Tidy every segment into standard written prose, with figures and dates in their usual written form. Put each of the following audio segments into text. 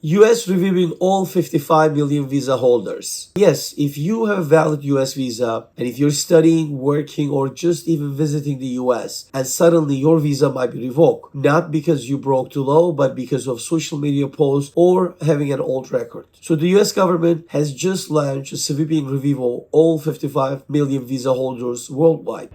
US reviewing all 55 million visa holders. Yes, if you have a valid US visa and if you're studying, working, or just even visiting the US and suddenly your visa might be revoked, not because you broke the law, but because of social media posts or having an old record. So the US government has just launched a sweeping review of all 55 million visa holders worldwide.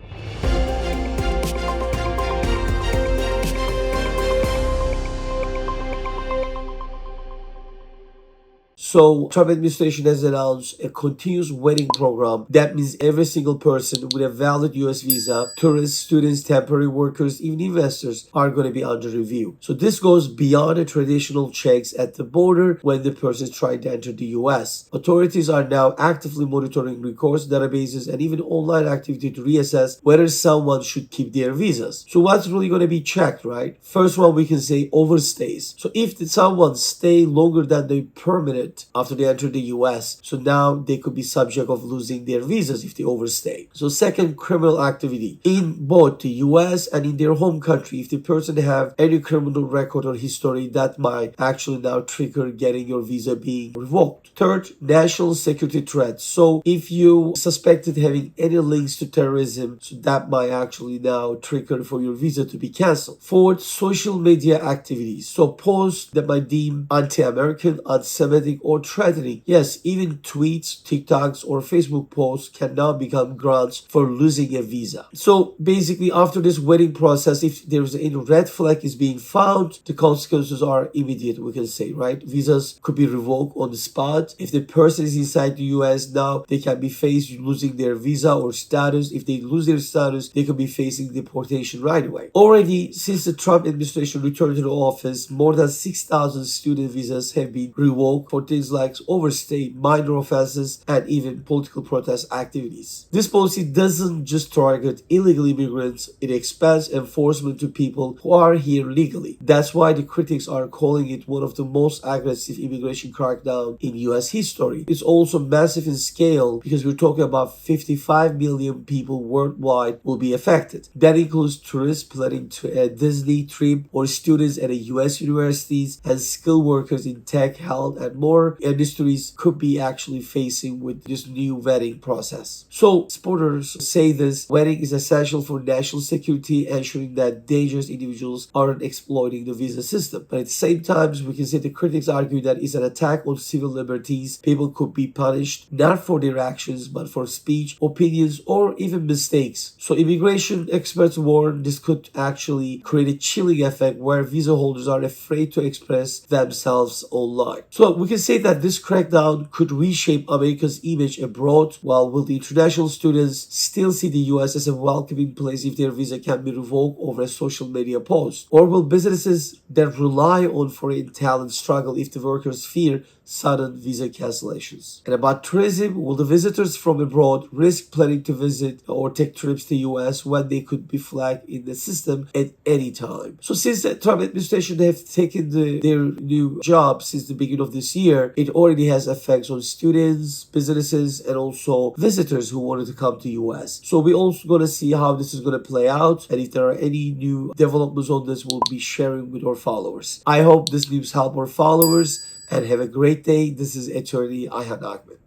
So Trump administration has announced a continuous vetting program. That means every single person with a valid US visa, tourists, students, temporary workers, even investors are going to be under review. So this goes beyond the traditional checks at the border when the person is trying to enter the US. Authorities are now actively monitoring records, databases, and even online activity to reassess whether someone should keep their visas. So what's really going to be checked, right? First one, we can say overstays. So if someone stay longer than the permanent after they enter the US. So now they could be subject of losing their visas if they overstay. So second, criminal activity in both the US and in their home country. If the person have any criminal record or history, that might actually now trigger getting your visa being revoked. Third, national security threats. So if you suspected having any links to terrorism, so that might actually now trigger for your visa to be cancelled. Fourth, social media activities. So posts that might deem anti-American, anti-Semitic, or threatening. Yes, even tweets, TikToks, or Facebook posts can now become grounds for losing a visa. So basically, after this vetting process, if there's any red flag is being found, the consequences are immediate, we can say, right? Visas could be revoked on the spot. If the person is inside the US now, they can be faced losing their visa or status. If they lose their status, they could be facing deportation right away. Already, since the Trump administration returned to the office, more than 6,000 student visas have been revoked for things like overstay, minor offenses, and even political protest activities. This policy doesn't just target illegal immigrants, it expands enforcement to people who are here legally. That's why the critics are calling it one of the most aggressive immigration crackdown in US history. It's also massive in scale because we're talking about 55 million people worldwide will be affected. That includes tourists planning to a Disney trip or students at a US universities and skilled workers in tech, health, and more industries could be actually facing with this new vetting process. So supporters say this vetting is essential for national security, ensuring that dangerous individuals aren't exploiting the visa system. But at the same time, we can say the critics argue that it's an attack on civil liberties. People could be punished not for their actions, but for speech, opinions, or even mistakes. So immigration experts warn this could actually create a chilling effect where visa holders are afraid to express themselves online. So we can say that this crackdown could reshape America's image abroad, while will the international students still see the US as a welcoming place if their visa can be revoked over a social media post? Or will businesses that rely on foreign talent struggle if the workers fear sudden visa cancellations? And about tourism, will the visitors from abroad risk planning to visit or take trips to the US when they could be flagged in the system at any time? So since the Trump administration have taken their new job since the beginning of this year, it already has effects on students, businesses, and also visitors who wanted to come to US. So we're also going to see how this is going to play out, and if there are any new developments on this, we'll be sharing with our followers. I hope this news help our followers, and have a great day. This is attorney Ogmen.